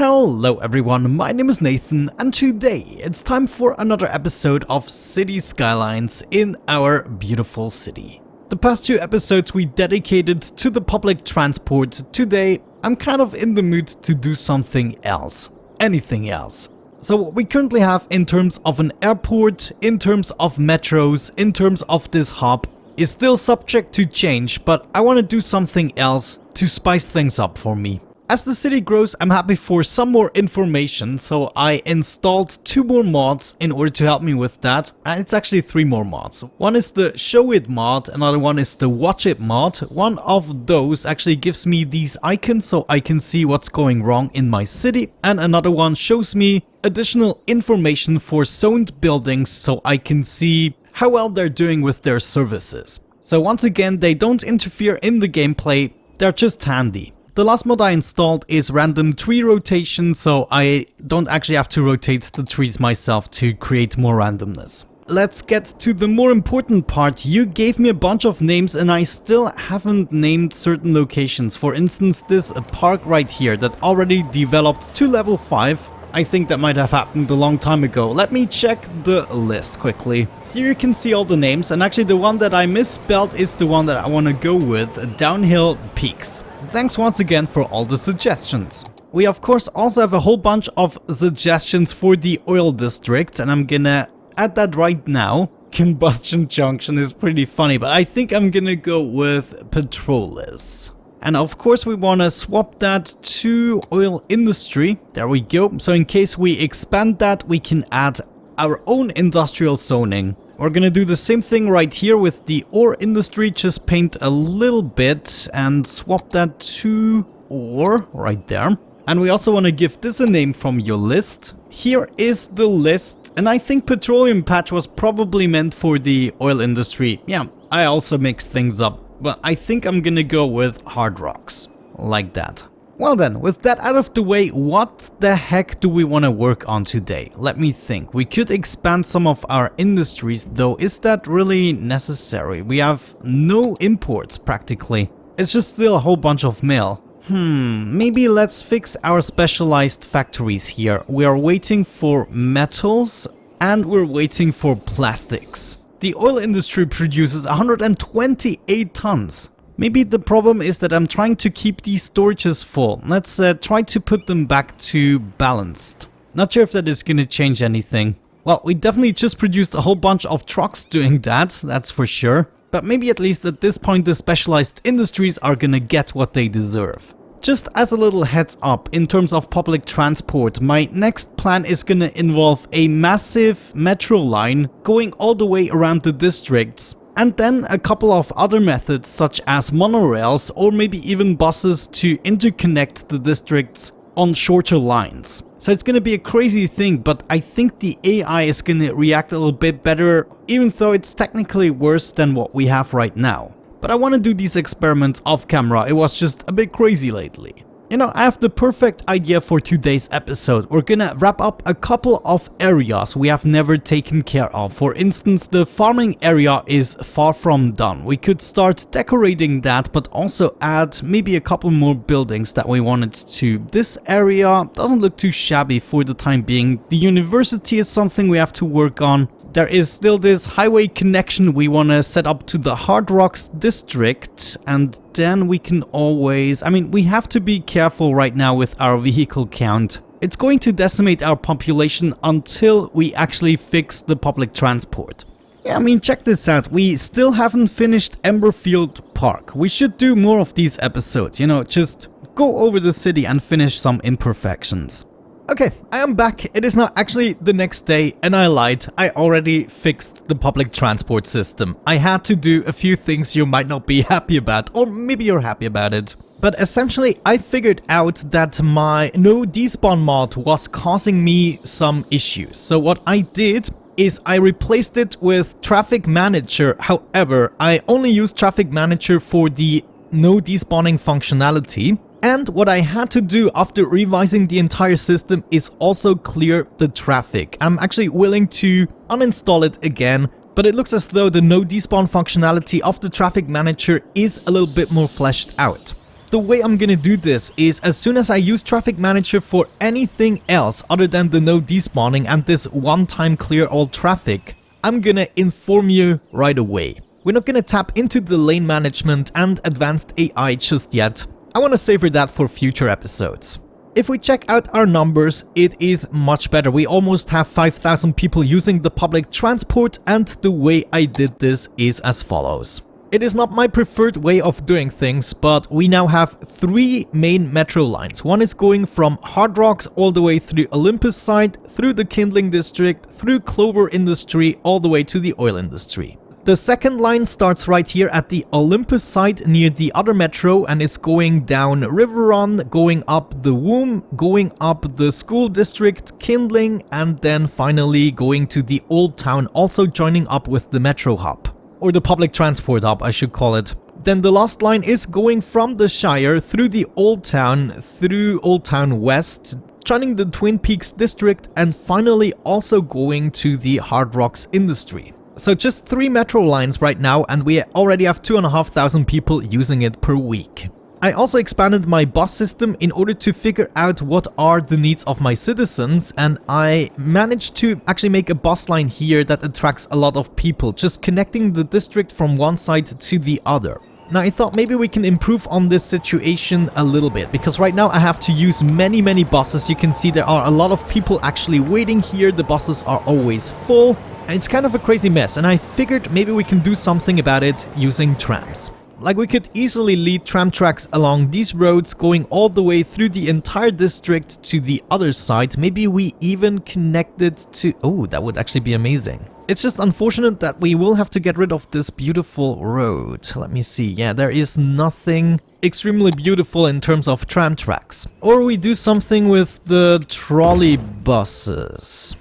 Hello everyone, my name is Nathan and today it's time for another episode of City Skylines in our beautiful city. The past two episodes we dedicated to the public transport. Today I'm kind of in the mood to do something else. Anything else. So what we currently have in terms of an airport, in terms of metros, in terms of this hub is still subject to change, but I want to do something else to spice things up for me. As the city grows, I'm happy for some more information, so I installed 2 more mods in order to help me with that. And it's actually 3 more mods. One is the Show It mod, another one is the Watch It mod. One of those actually gives me these icons so I can see what's going wrong in my city, and another one shows me additional information for zoned buildings so I can see how well they're doing with their services. So once again, they don't interfere in the gameplay, they're just handy. The last mod I installed is random tree rotation, so I don't actually have to rotate the trees myself to create more randomness. Let's get to the more important part. You gave me a bunch of names and I still haven't named certain locations. For instance, this park right here that already developed to level 5. I think that might have happened a long time ago. Let me check the list quickly. Here you can see all the names, and actually the one that I misspelled is the one that I want to go with, Downhill Peaks. Thanks once again for all the suggestions. We of course also have a whole bunch of suggestions for the oil district, and I'm gonna add that right now. Combustion Junction is pretty funny, but I think I'm gonna go with Petrolis. And of course we want to swap that to oil industry. There we go. So in case we expand that, we can add our own industrial zoning. We're gonna do the same thing right here with the ore industry, just paint a little bit and swap that to ore right there. And we also want to give this a name from your list. Here is the list, and I think petroleum patch was probably meant for the oil industry. Yeah, I also mixed things up. But I think I'm gonna go with hard rocks, like that. Well then, with that out of the way, what the heck do we want to work on today? Let me think. We could expand some of our industries, though. Is that really necessary? We have no imports practically. It's just still a whole bunch of mail. Maybe let's fix our specialized factories here. We are waiting for metals and we're waiting for plastics. The oil industry produces 128 tons. Maybe the problem is that I'm trying to keep these storages full. Let's try to put them back to balanced. Not sure if that is going to change anything. Well, we definitely just produced a whole bunch of trucks doing that, that's for sure. But maybe at least at this point the specialized industries are going to get what they deserve. Just as a little heads up, in terms of public transport, my next plan is gonna involve a massive metro line going all the way around the districts, and then a couple of other methods such as monorails or maybe even buses to interconnect the districts on shorter lines. So it's gonna be a crazy thing, but I think the AI is gonna react a little bit better, even though it's technically worse than what we have right now. But I want to do these experiments off camera, it was just a bit crazy lately. You know, I have the perfect idea for today's episode. We're gonna wrap up a couple of areas we have never taken care of. For instance, the farming area is far from done. We could start decorating that, but also add maybe a couple more buildings that we wanted to. This area doesn't look too shabby for the time being. The university is something we have to work on. There is still this highway connection we want to set up to the Hard Rocks district, and then we can always, we have to be careful right now with our vehicle count. It's going to decimate our population until we actually fix the public transport. Yeah, check this out. We still haven't finished Emberfield Park. We should do more of these episodes, just go over the city and finish some imperfections. Okay, I am back. It is now actually the next day, and I lied. I already fixed the public transport system. I had to do a few things you might not be happy about, or maybe you're happy about it. But essentially, I figured out that my no despawn mod was causing me some issues. So what I did is I replaced it with Traffic Manager. However, I only use Traffic Manager for the no despawning functionality. And what I had to do after revising the entire system is also clear the traffic. I'm actually willing to uninstall it again, but it looks as though the no despawn functionality of the traffic manager is a little bit more fleshed out. The way I'm gonna do this is as soon as I use Traffic Manager for anything else other than the no despawning and this one-time clear all traffic, I'm gonna inform you right away. We're not gonna tap into the lane management and advanced AI just yet. I wanna savor that for future episodes. If we check out our numbers, it is much better. We almost have 5,000 people using the public transport, and the way I did this is as follows. It is not my preferred way of doing things, but we now have 3 main metro lines. One is going from Hard Rocks all the way through Olympus side, through the Kindling District, through Clover Industry, all the way to the oil industry. The second line starts right here at the Olympus site near the other metro and is going down River Run, going up the Womb, going up the school district, Kindling, and then finally going to the Old Town, also joining up with the metro hub. Or the public transport hub, I should call it. Then the last line is going from the Shire through the Old Town, through Old Town West, joining the Twin Peaks district, and finally also going to the Hard Rocks industry. So just 3 metro lines right now, and we already have 2,500 people using it per week. I also expanded my bus system in order to figure out what are the needs of my citizens, and I managed to actually make a bus line here that attracts a lot of people, just connecting the district from one side to the other. Now I thought maybe we can improve on this situation a little bit, because right now I have to use many buses. You can see there are a lot of people actually waiting here, the buses are always full, and it's kind of a crazy mess, and I figured maybe we can do something about it using trams. Like, we could easily lead tram tracks along these roads going all the way through the entire district to the other side. Maybe we even connect it to... Oh, that would actually be amazing. It's just unfortunate that we will have to get rid of this beautiful road. Let me see. Yeah, there is nothing extremely beautiful in terms of tram tracks. Or we do something with the trolley buses.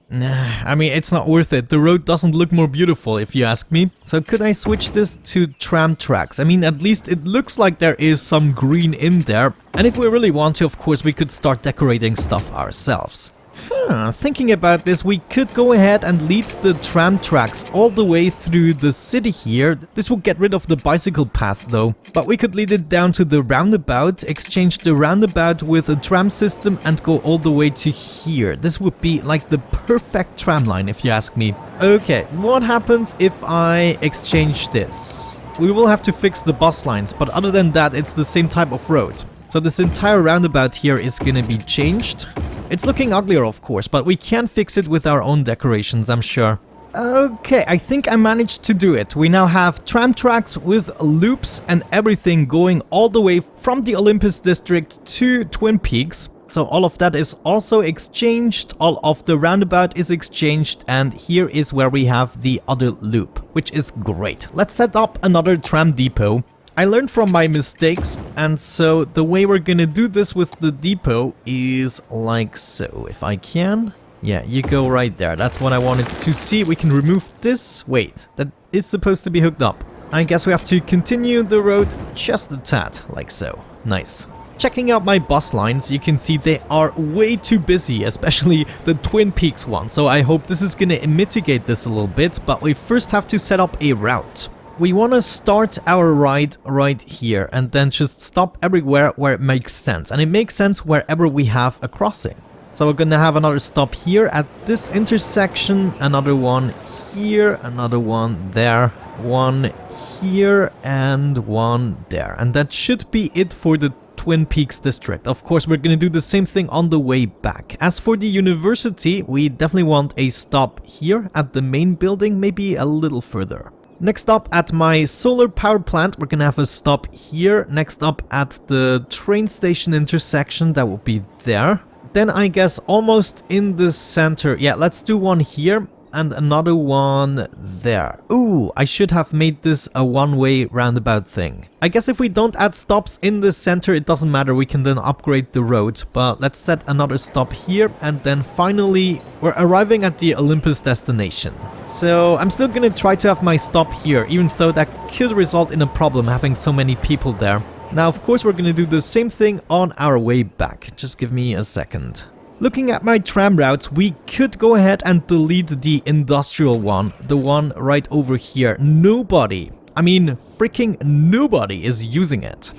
Nah, I mean, it's not worth it. The road doesn't look more beautiful, if you ask me. So could I switch this to tram tracks? I mean, at least it looks like there is some green in there. And if we really want to, of course, we could start decorating stuff ourselves. Thinking about this, we could go ahead and lead the tram tracks all the way through the city here. This will get rid of the bicycle path though, but we could lead it down to the roundabout, exchange the roundabout with a tram system and go all the way to here. This would be like the perfect tram line if you ask me. Okay, what happens if I exchange this? We will have to fix the bus lines, but other than that, it's the same type of road. So this entire roundabout here is gonna be changed. It's looking uglier, of course, but we can fix it with our own decorations, I'm sure. Okay, I think I managed to do it. We now have tram tracks with loops and everything going all the way from the Olympus district to Twin Peaks. So all of that is also exchanged, all of the roundabout is exchanged, and here is where we have the other loop, which is great. Let's set up another tram depot. I learned from my mistakes, and so the way we're gonna do this with the depot is like so. If I can... Yeah, you go right there. That's what I wanted to see. We can remove this. Wait, that is supposed to be hooked up. I guess we have to continue the road just a tad, like so. Nice. Checking out my bus lines, you can see they are way too busy, especially the Twin Peaks one. So I hope this is gonna mitigate this a little bit, but we first have to set up a route. We want to start our ride right here and then just stop everywhere where it makes sense. And it makes sense wherever we have a crossing. So we're gonna have another stop here at this intersection, another one here, another one there, one here, and one there. And that should be it for the Twin Peaks district. Of course, we're gonna do the same thing on the way back. As for the university, we definitely want a stop here at the main building, maybe a little further. Next up at my solar power plant, we're gonna have a stop here. Next up at the train station intersection, that will be there. Then I guess almost in the center, yeah, let's do one here and another one there. Ooh, I should have made this a one-way roundabout thing. I guess if we don't add stops in the center, it doesn't matter, we can then upgrade the road. But let's set another stop here, and then finally we're arriving at the Olympus destination. So I'm still gonna try to have my stop here, even though that could result in a problem having so many people there. Now, of course, we're gonna do the same thing on our way back. Just give me a second. Looking at my tram routes, we could go ahead and delete the industrial one, the one right over here. Nobody I mean, freaking nobody is using it.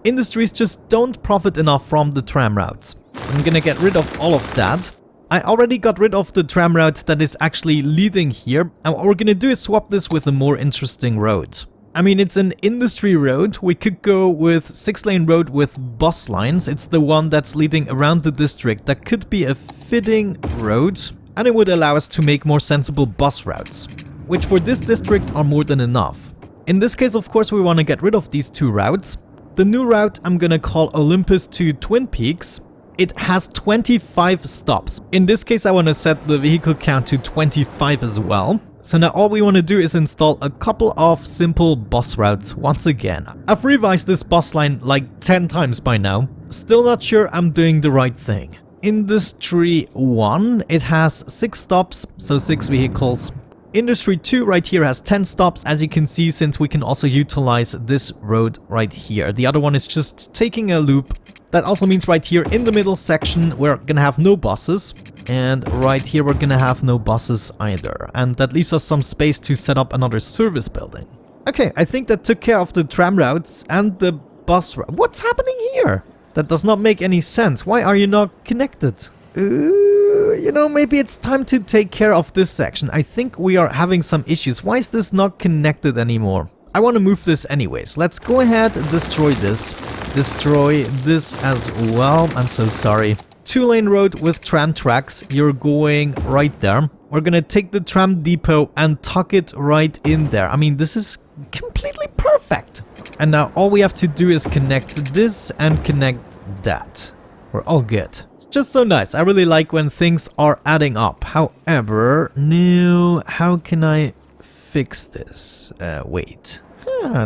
Industries just don't profit enough from the tram routes. So I'm gonna get rid of all of that. I already got rid of the tram route that is actually leading here, and what we're gonna do is swap this with a more interesting road. I mean, it's an industry road. We could go with 6-lane road with bus lines. It's the one that's leading around the district. That could be a fitting road, and it would allow us to make more sensible bus routes, which for this district are more than enough. In this case, of course, we want to get rid of these two routes. The new route I'm gonna call Olympus to Twin Peaks. It has 25 stops. In this case, I want to set the vehicle count to 25 as well. So now all we want to do is install a couple of simple bus routes once again. I've revised this bus line like 10 times by now. Still not sure I'm doing the right thing. Industry 1, it has 6 stops, so 6 vehicles. Industry 2 right here has 10 stops, as you can see, since we can also utilize this road right here. The other one is just taking a loop. That also means right here in the middle section we're gonna have no buses, and right here we're gonna have no buses either, and that leaves us some space to set up another service building. Okay, I think that took care of the tram routes and the bus route. What's happening here? That does not make any sense. Why are you not connected? You know, maybe it's time to take care of this section. I think we are having some issues. Why is this not connected anymore? I want to move this anyways. Let's go ahead and destroy this. Destroy this as well. I'm so sorry. 2-lane road with tram tracks. You're going right there. We're gonna take the tram depot and tuck it right in there. I mean, this is completely perfect. And now all we have to do is connect this and connect that. We're all good. It's just so nice. I really like when things are adding up. However, no, how can I fix this? Wait.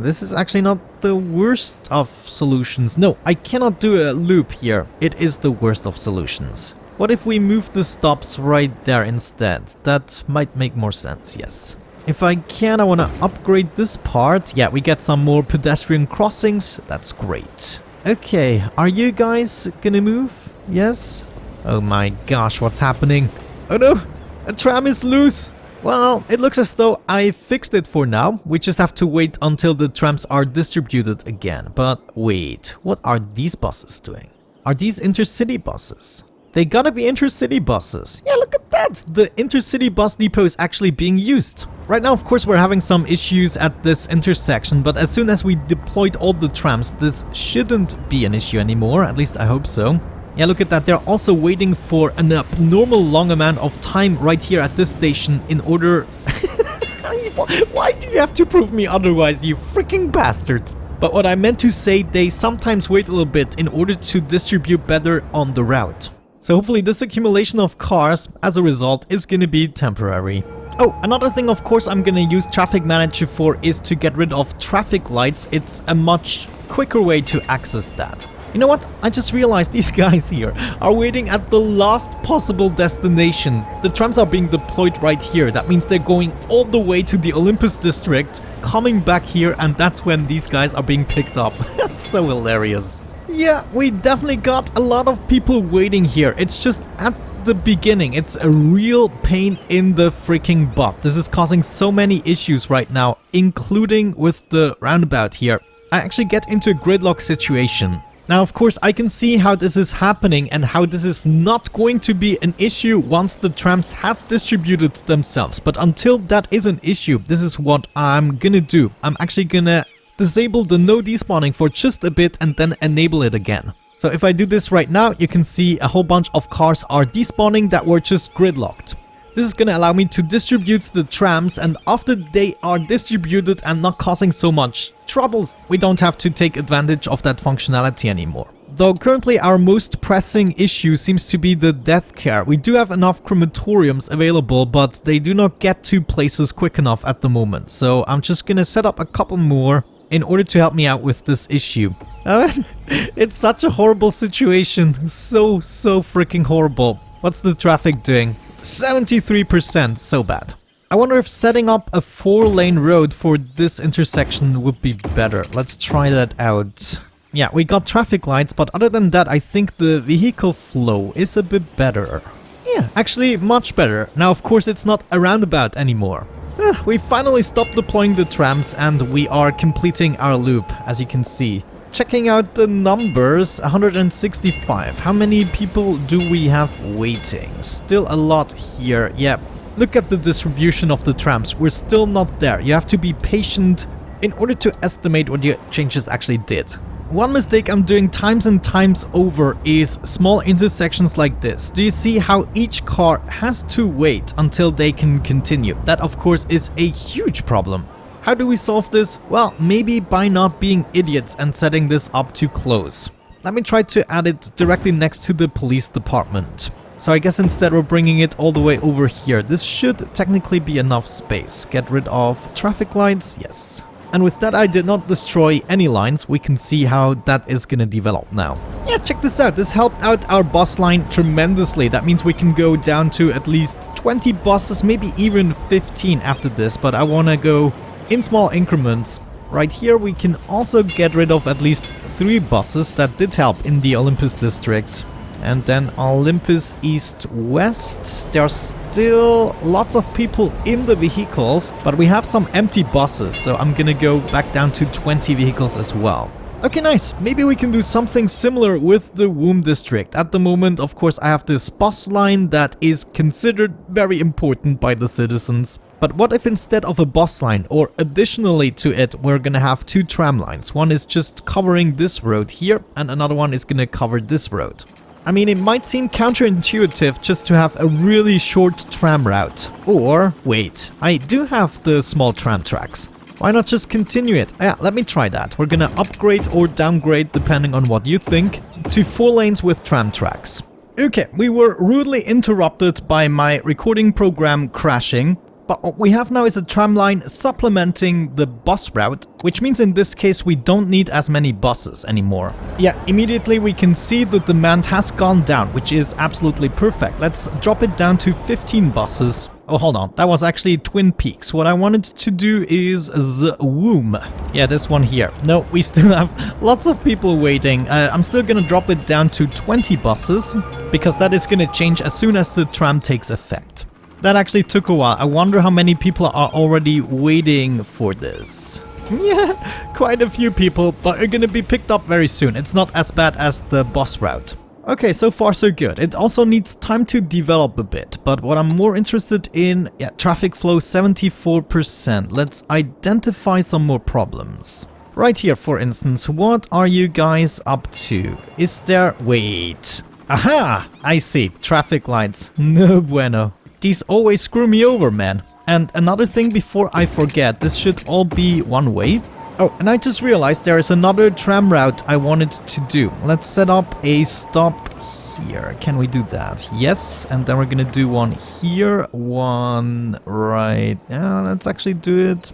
This is actually not the worst of solutions. No, I cannot do a loop here. It is the worst of solutions. What if we move the stops right there instead? That might make more sense, yes. If I can, I want to upgrade this part. Yeah, we get some more pedestrian crossings. That's great. Okay, are you guys gonna move? Yes? Oh my gosh, what's happening? Oh no, a tram is loose. Well, it looks as though I fixed it for now. We just have to wait until the trams are distributed again. But wait, what are these buses doing? Are these intercity buses? They gotta be intercity buses. Yeah, look at that! The intercity bus depot is actually being used. Right now, of course, we're having some issues at this intersection, but as soon as we deployed all the trams, this shouldn't be an issue anymore. At least I hope so. Yeah, look at that. They're also waiting for an abnormal long amount of time right here at this station in order... Why do you have to prove me otherwise, you freaking bastard? But what I meant to say, they sometimes wait a little bit in order to distribute better on the route. So hopefully this accumulation of cars, as a result, is going to be temporary. Oh, another thing, of course, I'm going to use Traffic Manager for is to get rid of traffic lights. It's a much quicker way to access that. You know what? I just realized these guys here are waiting at the last possible destination. The trams are being deployed right here. That means they're going all the way to the Olympus district, coming back here, and that's when these guys are being picked up. That's so hilarious. Yeah, we definitely got a lot of people waiting here. It's just at the beginning. It's a real pain in the freaking butt. This is causing so many issues right now, including with the roundabout here. I actually get into a gridlock situation. Now, of course, I can see how this is happening and how this is not going to be an issue once the trams have distributed themselves. But until that is an issue, this is what I'm gonna do. I'm actually gonna disable the no despawning for just a bit and then enable it again. So if I do this right now, you can see a whole bunch of cars are despawning that were just gridlocked. This is gonna allow me to distribute the trams, and after they are distributed and not causing so much troubles, we don't have to take advantage of that functionality anymore. Though currently our most pressing issue seems to be the death care. We do have enough crematoriums available, but they do not get to places quick enough at the moment. So I'm just gonna set up a couple more in order to help me out with this issue. It's such a horrible situation. So freaking horrible. What's the traffic doing? 73%, so bad. I wonder if setting up a 4-lane road for this intersection would be better. Let's try that out. Yeah, we got traffic lights, but other than that, I think the vehicle flow is a bit better. Yeah, actually much better. Now, of course, it's not a roundabout anymore. We finally stopped deploying the trams and we are completing our loop, as you can see. Checking out the numbers, 165. How many people do we have waiting? Still a lot here. Yeah, look at the distribution of the trams. We're still not there. You have to be patient in order to estimate what your changes actually did. One mistake I'm doing times and times over is small intersections like this. Do you see how each car has to wait until they can continue? That of course is a huge problem. How do we solve this? Well, maybe by not being idiots and setting this up too close. Let me try to add it directly next to the police department. So I guess instead we're bringing it all the way over here. This should technically be enough space. Get rid of traffic lights, yes. And with that I did not destroy any lines. We can see how that is gonna develop now. Yeah, check this out. This helped out our bus line tremendously. That means we can go down to at least 20 buses, maybe even 15 after this. But I wanna go in small increments. Right here we can also get rid of at least 3 buses. That did help in the Olympus district. And then Olympus East-West, there's still lots of people in the vehicles, but we have some empty buses, so I'm gonna go back down to 20 vehicles as well. Okay, nice. Maybe we can do something similar with the Womb district. At the moment, of course, I have this bus line that is considered very important by the citizens. But what if instead of a bus line, or additionally to it, we're gonna have 2 tram lines. One is just covering this road here, and another one is gonna cover this road. I mean, it might seem counterintuitive just to have a really short tram route. Or, wait, I do have the small tram tracks. Why not just continue it? Yeah, let me try that. We're gonna upgrade or downgrade, depending on what you think, to 4 lanes with tram tracks. Okay, we were rudely interrupted by my recording program crashing. But what we have now is a tram line supplementing the bus route, which means in this case we don't need as many buses anymore. Yeah, immediately we can see the demand has gone down, which is absolutely perfect. Let's drop it down to 15 buses. Oh, hold on. That was actually Twin Peaks. What I wanted to do is the Womb. Yeah, this one here. No, we still have lots of people waiting. I'm still gonna drop it down to 20 buses, because that is gonna change as soon as the tram takes effect. That actually took a while. I wonder how many people are already waiting for this. Yeah, quite a few people, but are gonna be picked up very soon. It's not as bad as the bus route. Okay, so far so good. It also needs time to develop a bit, but what I'm more interested in, yeah, traffic flow 74%. Let's identify some more problems. Right here, for instance, what are you guys up to? Is there... Wait. Aha! I see. Traffic lights. No bueno. These always screw me over, man. And another thing before I forget, this should all be one way. Oh, and I just realized there is another tram route I wanted to do. Let's set up a stop here. Can we do that? Yes, and then we're gonna do one here, one right. Yeah, let's actually do it.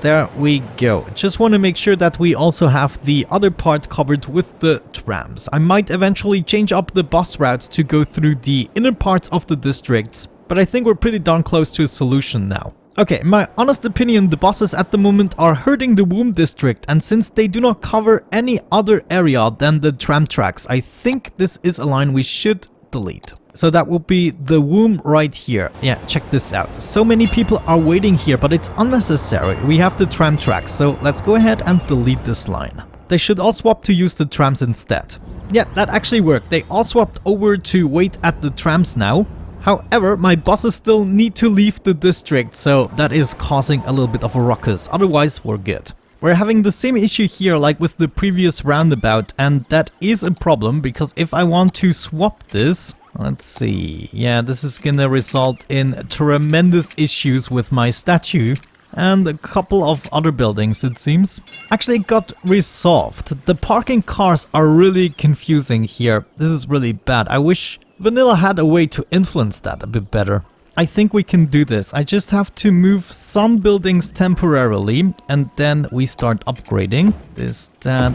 There we go. Just want to make sure that we also have the other part covered with the trams. I might eventually change up the bus routes to go through the inner parts of the districts, but I think we're pretty darn close to a solution now. Okay, in my honest opinion, the buses at the moment are hurting the Womb district, and since they do not cover any other area than the tram tracks, I think this is a line we should delete. So that will be the Womb right here. Yeah, check this out. So many people are waiting here, but it's unnecessary. We have the tram tracks, so let's go ahead and delete this line. They should all swap to use the trams instead. Yeah, that actually worked. They all swapped over to wait at the trams now. However, my buses still need to leave the district, so that is causing a little bit of a ruckus. Otherwise, we're good. We're having the same issue here like with the previous roundabout, and that is a problem because if I want to swap this... Let's see. Yeah, this is gonna result in tremendous issues with my statue and a couple of other buildings, it seems. Actually, it got resolved. The parking cars are really confusing here. This is really bad. I wish Vanilla had a way to influence that a bit better. I think we can do this. I just have to move some buildings temporarily and then we start upgrading. This, that.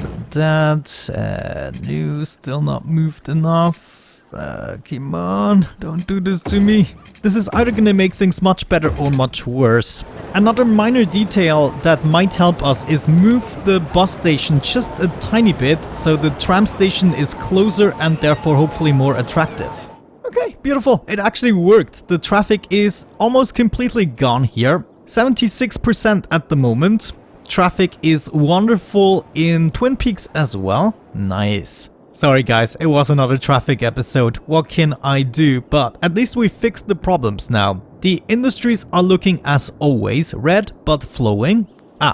No, still not moved enough. Come on, don't do this to me. This is either gonna make things much better or much worse. Another minor detail that might help us is move the bus station just a tiny bit so the tram station is closer and therefore hopefully more attractive. Okay, beautiful. It actually worked. The traffic is almost completely gone here. 76% at the moment. Traffic is wonderful in Twin Peaks as well. Nice. Sorry guys, it was another traffic episode. What can I do? But at least we fixed the problems now. The industries are looking as always, red but flowing.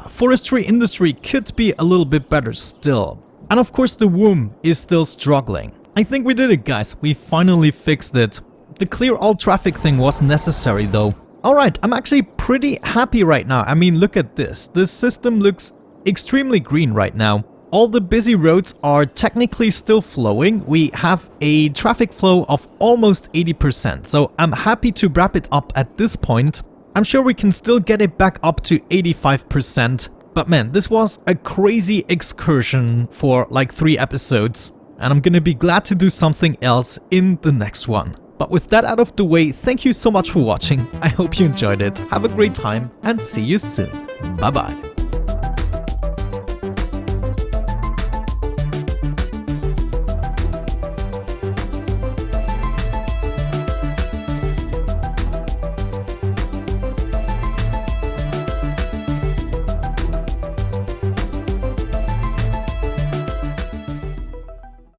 Forestry industry could be a little bit better still. And of course the womb is still struggling. I think we did it guys, we finally fixed it. The clear all traffic thing was necessary though. Alright, I'm actually pretty happy right now. I mean, look at this. This system looks extremely green right now. All the busy roads are technically still flowing. We have a traffic flow of almost 80%. So I'm happy to wrap it up at this point. I'm sure we can still get it back up to 85%. But man, this was a crazy excursion for like 3 episodes. And I'm gonna be glad to do something else in the next one. But with that out of the way, thank you so much for watching. I hope you enjoyed it. Have a great time and see you soon. Bye bye.